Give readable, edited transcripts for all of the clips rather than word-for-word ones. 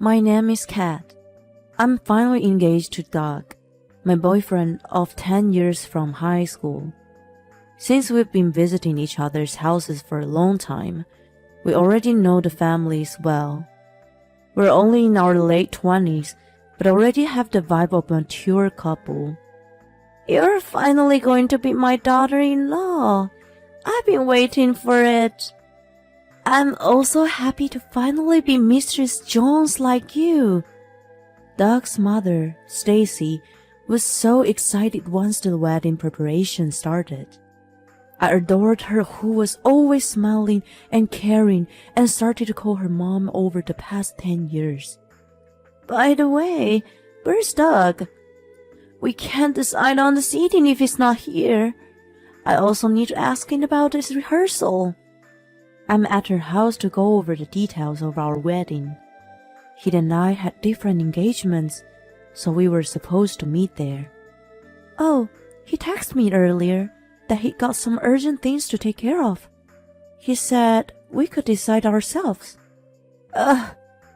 My name is Kat. I'm finally engaged to Doug, my boyfriend of 10 years from high school. Since we've been visiting each other's houses for a long time, we already know the families well. We're only in our late 20s, but already have the vibe of a mature couple. You're finally going to be my daughter-in-law. I've been waiting for it. I'm also happy to finally be Mistress Jones like you. Doug's mother, Stacy, was so excited once the wedding preparation started. I adored her, who was always smiling and caring, and started to call her mom over the past 10 years. By the way, where's Doug? We can't decide on the seating if he's not here. I also need to ask him about his rehearsal. I'm at her house to go over the details of our wedding. He and I had different engagements, so we were supposed to meet there. Oh, he texted me earlier that he got some urgent things to take care of. He said we could decide ourselves.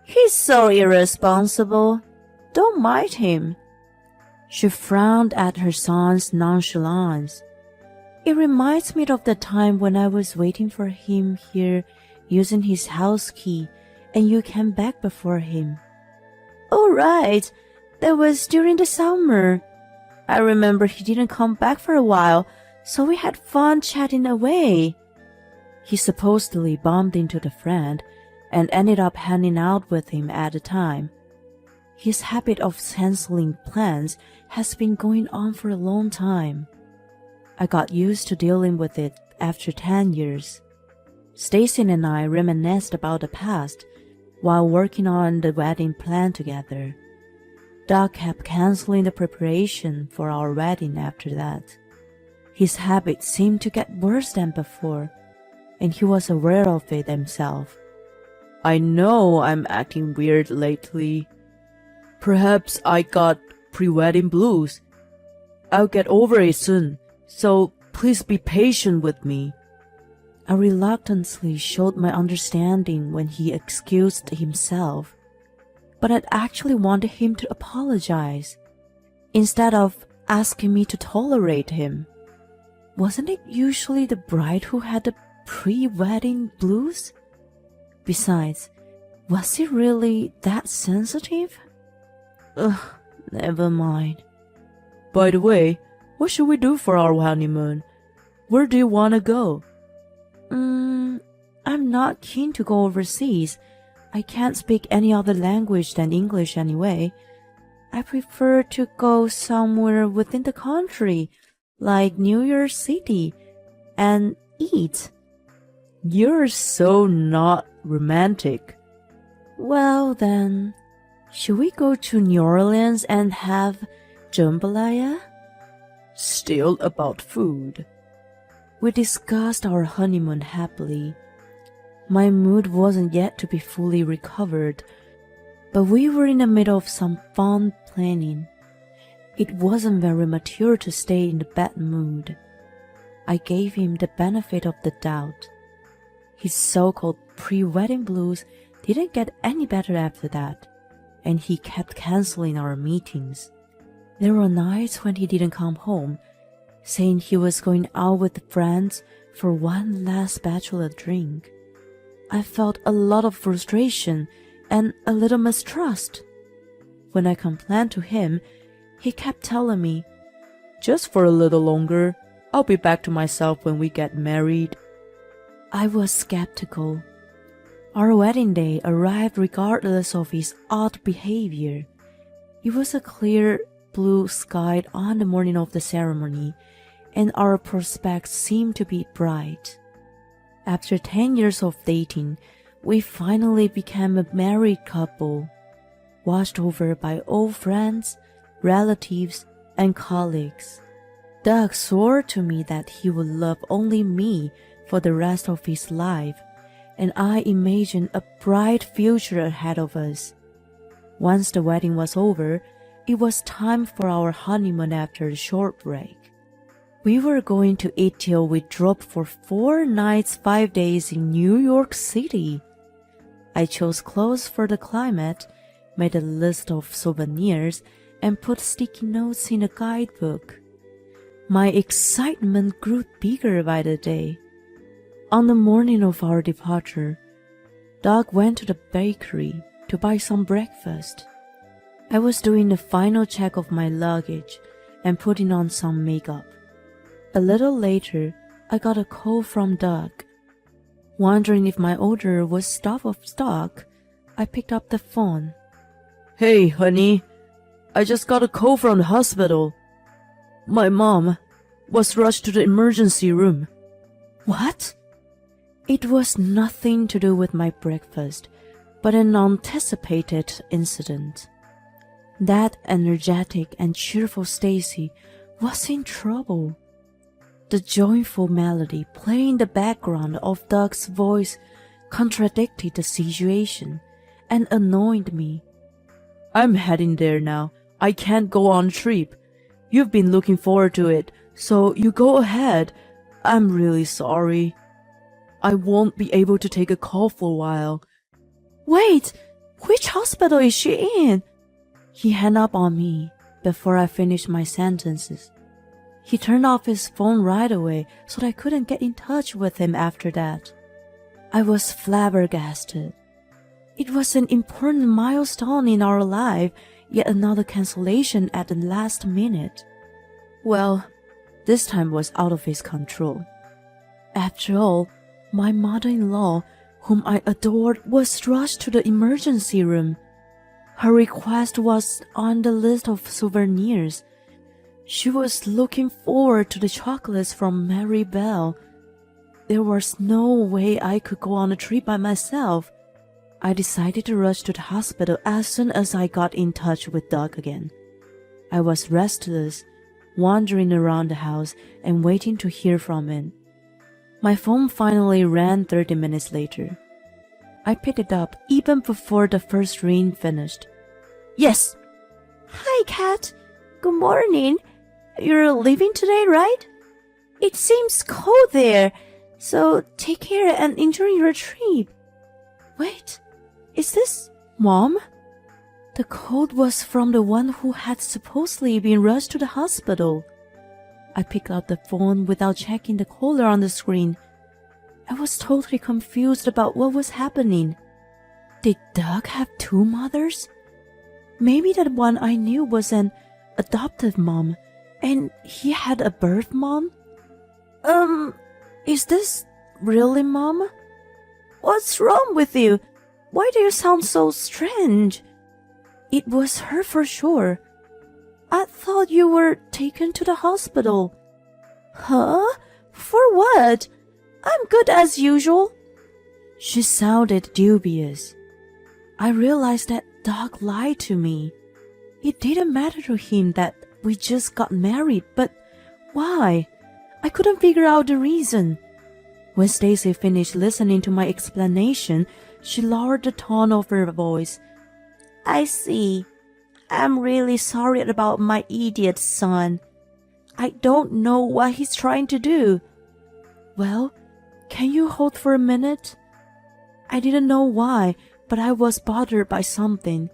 He's so irresponsible. Don't mind him. She frowned at her son's nonchalance. It reminds me of the time when I was waiting for him here using his house key and you came back before him. Oh, right. That was during the summer. I remember he didn't come back for a while, so we had fun chatting away. He supposedly bumped into the friend and ended up hanging out with him at the time. His habit of canceling plans has been going on for a long time. I got used to dealing with it after 10 years. Stacy and I reminisced about the past while working on the wedding plan together. Doug kept canceling the preparation for our wedding after that. His habits seemed to get worse than before, and he was aware of it himself. I know I'm acting weird lately. Perhaps I got pre-wedding blues. I'll get over it soon, so please be patient with me. I reluctantly showed my understanding when he excused himself, but I'd actually wanted him to apologize, instead of asking me to tolerate him. Wasn't it usually the bride who had the pre-wedding blues? Besides, was he really that sensitive? Never mind. By the way, what should we do for our honeymoon? Where do you want to go? I'm not keen to go overseas. I can't speak any other language than English anyway. I prefer to go somewhere within the country, like New York City, and eat. You're so not romantic. Well then, should we go to New Orleans and have jambalaya? Still about food. We discussed our honeymoon happily. My mood wasn't yet to be fully recovered, but we were in the middle of some fun planning. It wasn't very mature to stay in the bad mood. I gave him the benefit of the doubt. His so-called pre-wedding blues didn't get any better after that, and he kept canceling our meetings. There were nights when he didn't come home, saying he was going out with friends for one last bachelor drink. I felt a lot of frustration and a little mistrust. When I complained to him, he kept telling me, "Just for a little longer, I'll be back to myself when we get married." I was skeptical. Our wedding day arrived regardless of his odd behavior. It was a clear blue sky on the morning of the ceremony, and our prospects seemed to be bright. After 10 years of dating, we finally became a married couple, watched over by old friends, relatives, and colleagues. Doug swore to me that he would love only me for the rest of his life, and I imagined a bright future ahead of us. Once the wedding was over, it was time for our honeymoon after a short break. We were going to eat till we dropped for 4 nights, 5 days in New York City. I chose clothes for the climate, made a list of souvenirs, and put sticky notes in a guidebook. My excitement grew bigger by the day. On the morning of our departure, Doug went to the bakery to buy some breakfast. I was doing the final check of my luggage and putting on some makeup. A little later, I got a call from Doug. Wondering if my order was out of stock, I picked up the phone. Hey, honey, I just got a call from the hospital. My mom was rushed to the emergency room. What? It was nothing to do with my breakfast, but an unanticipated incident. That energetic and cheerful Stacy was in trouble. The joyful melody playing in the background of Doug's voice contradicted the situation and annoyed me. I'm heading there now. I can't go on a trip. You've been looking forward to it, so you go ahead. I'm really sorry. I won't be able to take a call for a while. Wait, which hospital is she in? He hung up on me before I finished my sentences. He turned off his phone right away so that I couldn't get in touch with him after that. I was flabbergasted. It was an important milestone in our life, yet another cancellation at the last minute. Well, this time was out of his control. After all, my mother-in-law, whom I adored, was rushed to the emergency room. Her request was on the list of souvenirs. She was looking forward to the chocolates from Mary Bell. There was no way I could go on a trip by myself. I decided to rush to the hospital as soon as I got in touch with Doug again. I was restless, wandering around the house and waiting to hear from him. My phone finally rang 30 minutes later. I picked it up even before the first ring finished. Yes. Hi, Kat. Good morning. You're leaving today, right? It seems cold there, so take care and enjoy your trip. Wait, is this Mom? The code was from the one who had supposedly been rushed to the hospital. I picked up the phone without checking the caller on the screen. I was totally confused about what was happening. Did Doug have two mothers? Maybe that one I knew was an adoptive mom, and he had a birth mom? Is this really Mom? What's wrong with you? Why do you sound so strange? It was her for sure. I thought you were taken to the hospital. Huh? For what? I'm good as usual. She sounded dubious. I realized that Doug lied to me. It didn't matter to him that we just got married, but why? I couldn't figure out the reason. When Stacy finished listening to my explanation, she lowered the tone of her voice. I see. I'm really sorry about my idiot son. I don't know what he's trying to do. Well, can you hold for a minute? I didn't know why, but I was bothered by something.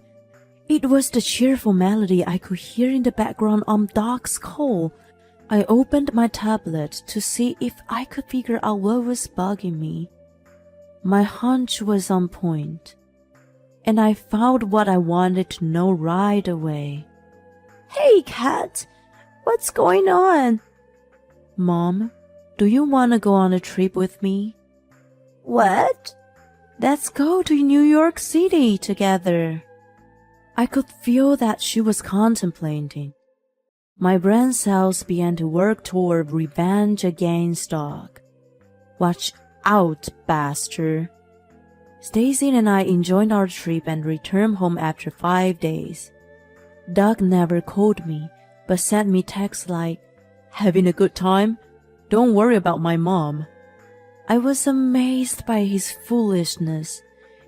It was the cheerful melody I could hear in the background on Doc's call. I opened my tablet to see if I could figure out what was bugging me. My hunch was on point, and I found what I wanted to know right away. Hey, Kat, what's going on? Mom, do you want to go on a trip with me? What? Let's go to New York City together. I could feel that she was contemplating. My brain cells began to work toward revenge against Doug. Watch out, bastard. Stacy and I enjoyed our trip and returned home after 5 days. Doug never called me, but sent me texts like, "Having a good time? Don't worry about my mom." I was amazed by his foolishness.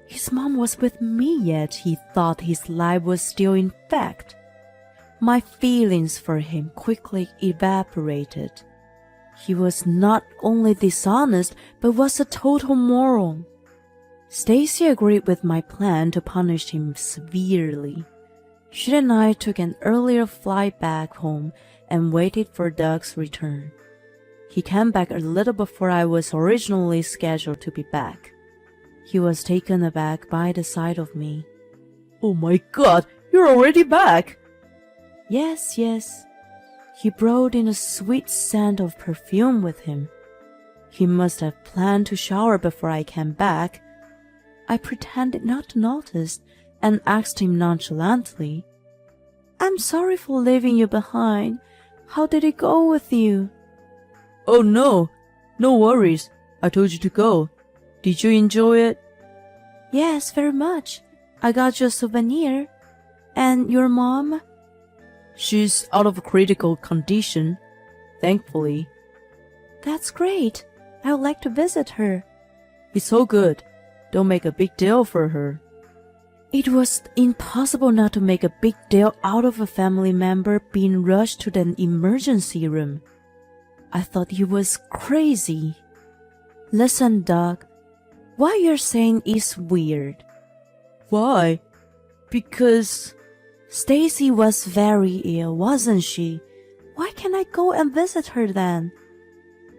His mom was with me, yet he thought his life was still intact. My feelings for him quickly evaporated. He was not only dishonest, but was a total moron. Stacy agreed with my plan to punish him severely. She and I took an earlier flight back home and waited for Doug's return. He came back a little before I was originally scheduled to be back. He was taken aback by the sight of me. Oh my God, you're already back! Yes. He brought in a sweet scent of perfume with him. He must have planned to shower before I came back. I pretended not to notice and asked him nonchalantly, "I'm sorry for leaving you behind. How did it go with you?" Oh no worries. I told you to go. Did you enjoy it? Yes, very much. I got you a souvenir. And your mom? She's out of critical condition, thankfully. That's great. I would like to visit her. It's so good. Don't make a big deal for her. It was impossible not to make a big deal out of a family member being rushed to the emergency room. I thought he was crazy. Listen, Doug, what you're saying is weird. Why? Because Stacy was very ill, wasn't she? Why can't I go and visit her then?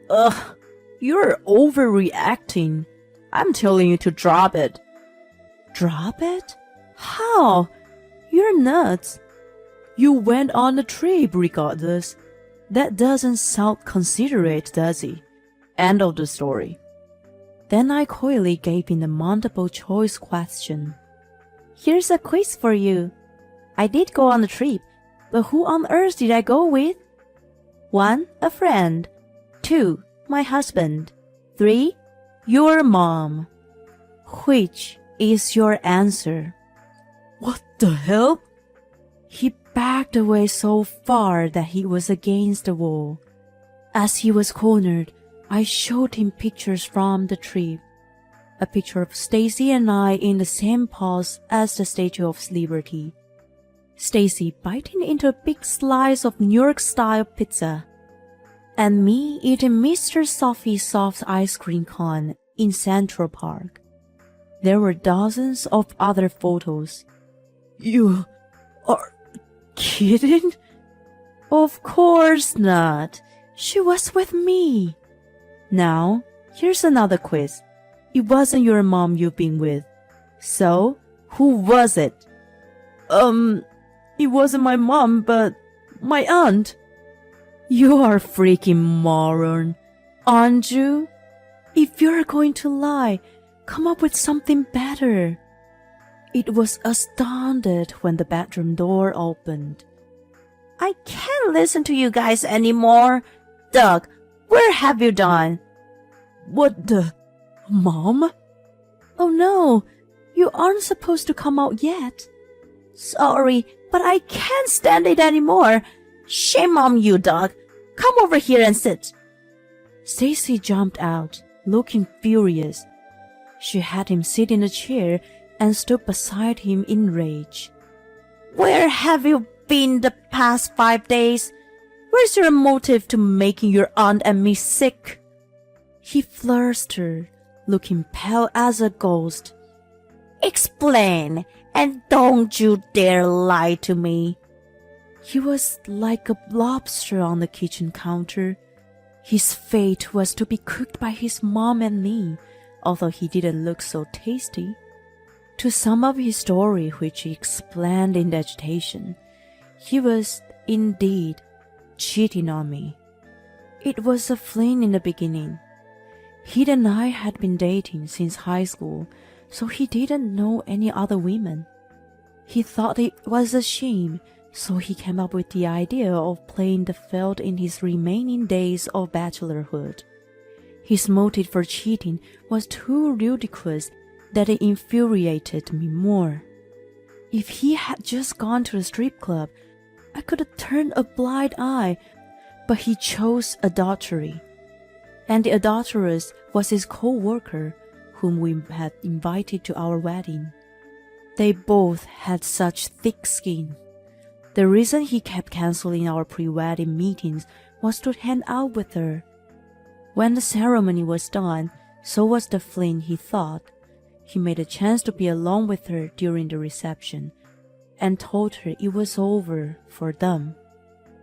Ugh, you're overreacting. I'm telling you to drop it. Drop it? How? You're nuts. You went on a trip regardless. That doesn't sound considerate, does it? End of the story. Then I coyly gave him the multiple choice question. Here's a quiz for you. I did go on the trip, but who on earth did I go with? 1. A friend. 2. My husband. 3. Your mom. Which is your answer? What the hell? He backed away so far that he was against the wall. As he was cornered, I showed him pictures from the trip. A picture of Stacy and I in the same pose as the Statue of Liberty. Stacy biting into a big slice of New York-style pizza. And me eating Mr. Sophie soft ice cream cone in Central Park. There were dozens of other photos. You are kidding? Of course not. She was with me. Now, here's another quiz. It wasn't your mom you've been with. So, who was it? It wasn't my mom, but my aunt. You are a freaking moron, aren't you? If you're going to lie, come up with something better. It was astounded when the bedroom door opened. I can't listen to you guys anymore. Doug, where have you gone? What the? Mom? Oh no, you aren't supposed to come out yet. Sorry, but I can't stand it anymore. Shame on you, Doug. Come over here and sit. Stacy jumped out, looking furious. She had him sit in a chair and stood beside him in rage. Where have you been the past 5 days? Where's your motive to making your aunt and me sick? He flustered, looking pale as a ghost. Explain, and don't you dare lie to me. He was like a lobster on the kitchen counter. His fate was to be cooked by his mom and me, although he didn't look so tasty. To sum up his story, which he explained in agitation, he was, indeed, cheating on me. It was a fling in the beginning. He and I had been dating since high school, so he didn't know any other women. He thought it was a shame, so he came up with the idea of playing the field in his remaining days of bachelorhood. His motive for cheating was too ridiculous that it infuriated me more. If he had just gone to a strip club, I could have turned a blind eye, but he chose adultery. And the adulteress was his co-worker, whom we had invited to our wedding. They both had such thick skin. The reason he kept canceling our pre-wedding meetings was to hang out with her. When the ceremony was done, so was the fling, he thought. He made a chance to be alone with her during the reception and told her it was over for them.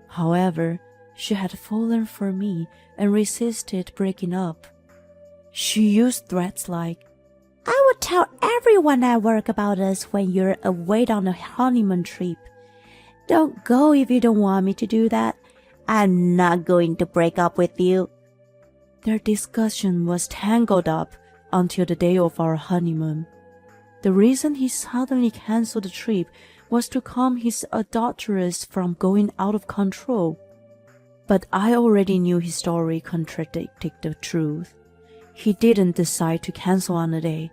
However, she had fallen for me and resisted breaking up. She used threats like, I will tell everyone at work about us when you're away on a honeymoon trip. Don't go if you don't want me to do that. I'm not going to break up with you. Their discussion was tangled up until the day of our honeymoon. The reason he suddenly canceled the trip was to calm his adulteress from going out of control. But I already knew his story contradicted the truth. He didn't decide to cancel on the day,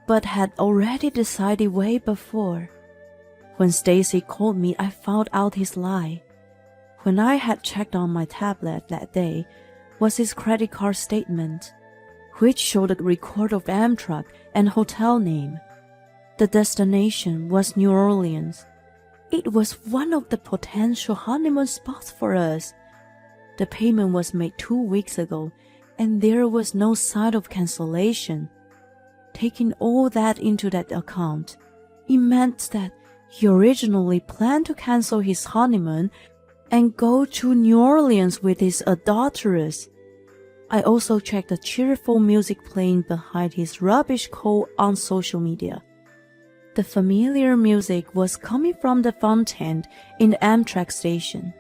but had already decided way before. When Stacy called me, I found out his lie. When I had checked on my tablet that day was his credit card statement, which showed a record of Amtrak and hotel name. The destination was New Orleans. It was one of the potential honeymoon spots for us. The payment was made 2 weeks ago, and there was no sign of cancellation. Taking all that into that account, it meant that he originally planned to cancel his honeymoon and go to New Orleans with his adulteress. I also checked the cheerful music playing behind his rubbish call on social media. The familiar music was coming from the fountain in the Amtrak station.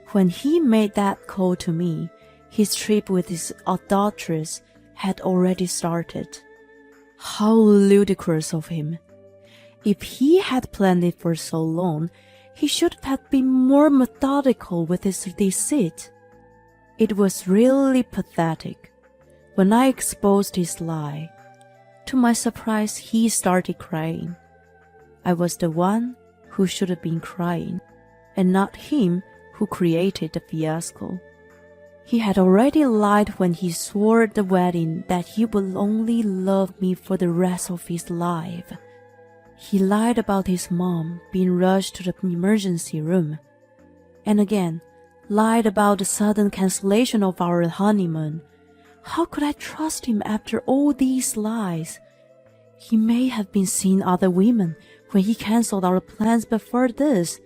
When he made that call to me, his trip with his adulteress had already started. How ludicrous of him. If he had planned it for so long, he should have been more methodical with his deceit. It was really pathetic. When I exposed his lie, to my surprise, he started crying. I was the one who should have been crying, and not him who created the fiasco. He had already lied when he swore at the wedding that he would only love me for the rest of his life. He lied about his mom being rushed to the emergency room, and again lied about the sudden cancellation of our honeymoon. How could I trust him after all these lies? He may have been seeing other women when he canceled our plans before this.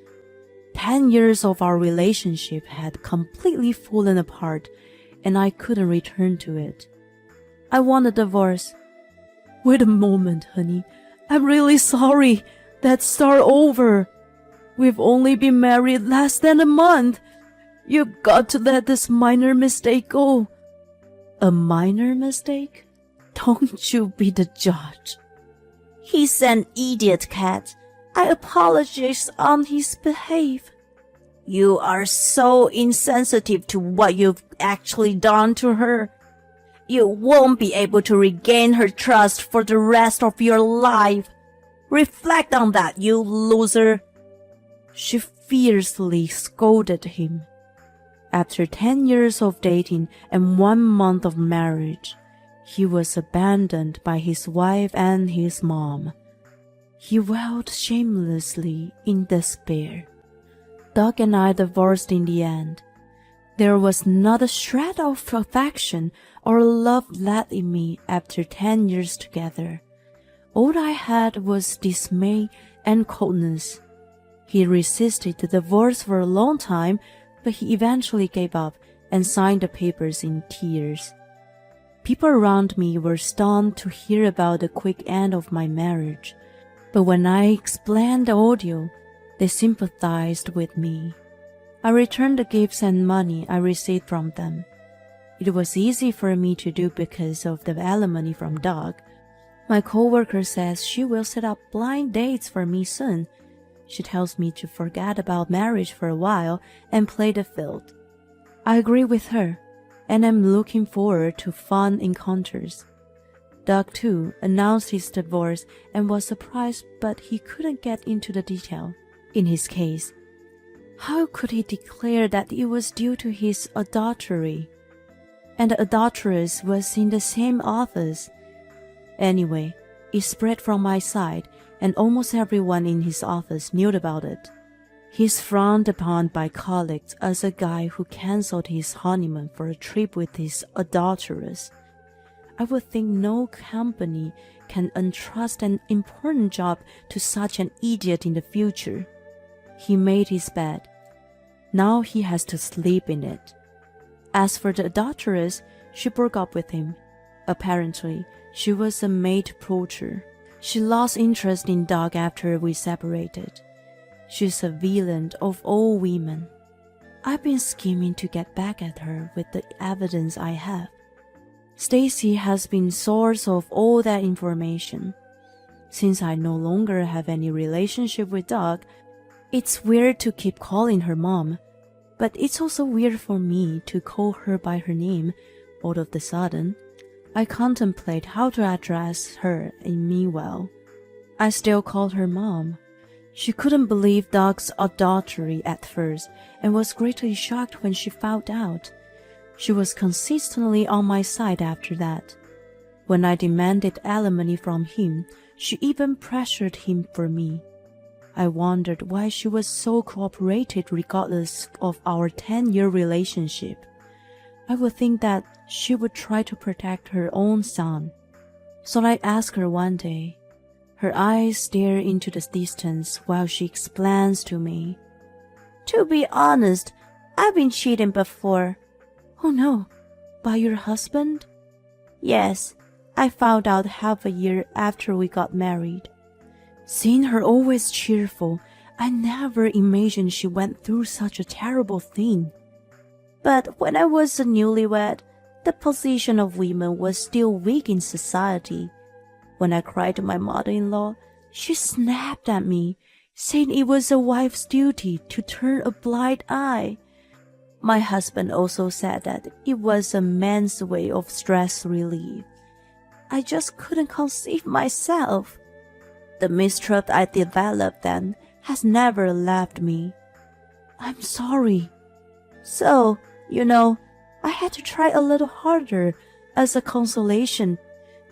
10 years of our relationship had completely fallen apart, and I couldn't return to it. I want a divorce. Wait a moment, honey. I'm really sorry. Let's start over. We've only been married less than a month. You've got to let this minor mistake go. A minor mistake? Don't you be the judge. He's an idiot, Kat. I apologize on his behalf. You are so insensitive to what you've actually done to her. You won't be able to regain her trust for the rest of your life. Reflect on that, you loser. She fiercely scolded him. After 10 years of dating and 1 month of marriage, he was abandoned by his wife and his mom. He wailed shamelessly in despair. Doug and I divorced in the end. There was not a shred of affection or love left in me after 10 years together. All I had was dismay and coldness. He resisted the divorce for a long time, but he eventually gave up and signed the papers in tears. People around me were stunned to hear about the quick end of my marriage, but when I explained the audio, they sympathized with me. I returned the gifts and money I received from them. It was easy for me to do because of the alimony from Doug. My coworker says she will set up blind dates for me soon. She tells me to forget about marriage for a while and play the field. I agree with her, and am looking forward to fun encounters. Doug, too, announced his divorce and was surprised, but he couldn't get into the detail. In his case, how could he declare that it was due to his adultery? And the adulteress was in the same office. Anyway, it spread from my side, and almost everyone in his office knew about it. He's frowned upon by colleagues as a guy who canceled his honeymoon for a trip with his adulteress. I would think no company can entrust an important job to such an idiot in the future. He made his bed. Now he has to sleep in it. As for the adulteress, she broke up with him. Apparently, she was a maid poacher. She lost interest in Doug after we separated. She's a villain of all women. I've been scheming to get back at her with the evidence I have. Stacy has been source of all that information. Since I no longer have any relationship with Doug, it's weird to keep calling her mom, but it's also weird for me to call her by her name all of the sudden. I contemplate how to address her in meanwhile. I still called her mom. She couldn't believe Doug's adultery at first and was greatly shocked when she found out. She was consistently on my side after that. When I demanded alimony from him, she even pressured him for me. I wondered why she was so cooperative regardless of our 10-year relationship. I would think that she would try to protect her own son. So I asked her one day. Her eyes stare into the distance while she explains to me. To be honest, I've been cheating before. Oh no, by your husband? Yes, I found out half a year after we got married. Seeing her always cheerful, I never imagined she went through such a terrible thing. But when I was a newlywed, the position of women was still weak in society. When I cried to my mother-in-law, she snapped at me, saying it was a wife's duty to turn a blind eye. My husband also said that it was a man's way of stress relief. I just couldn't conceive myself. The mistrust I developed then has never left me. I'm sorry. So, I had to try a little harder as a consolation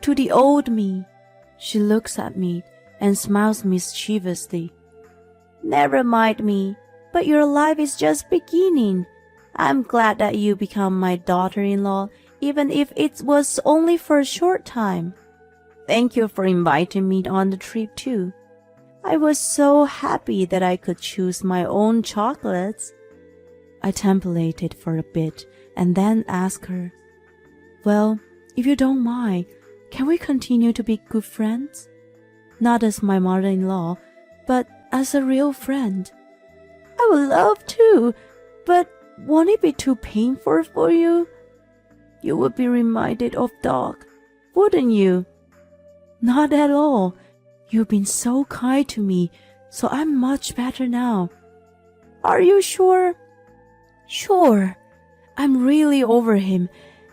to the old me. She looks at me and smiles mischievously. Never mind me, but your life is just beginning. I'm glad that you become my daughter-in-law, even if it was only for a short time. Thank you for inviting me on the trip too. I was so happy that I could choose my own chocolates. I templated for a bit and then asked her, well, if you don't mind, can we continue to be good friends? Not as my mother-in-law, but as a real friend. I would love to, but won't it be too painful for you? You would be reminded of Doug, wouldn't you? Not at all. You've been so kind to me, so I'm much better now. Are you sure? Sure. I'm really over him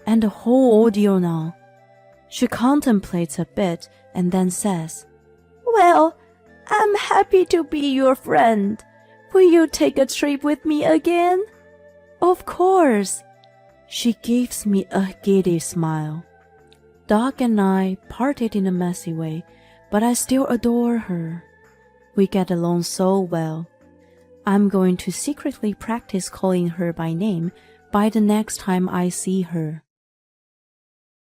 and the whole ordeal now. She contemplates a bit and then says, Well, I'm happy to be your friend. Will you take a trip with me again? Of course. She gives me a giddy smile. Doug and I parted in a messy way, but I still adore her. We get along so well. I'm going to secretly practice calling her by name by the next time I see her.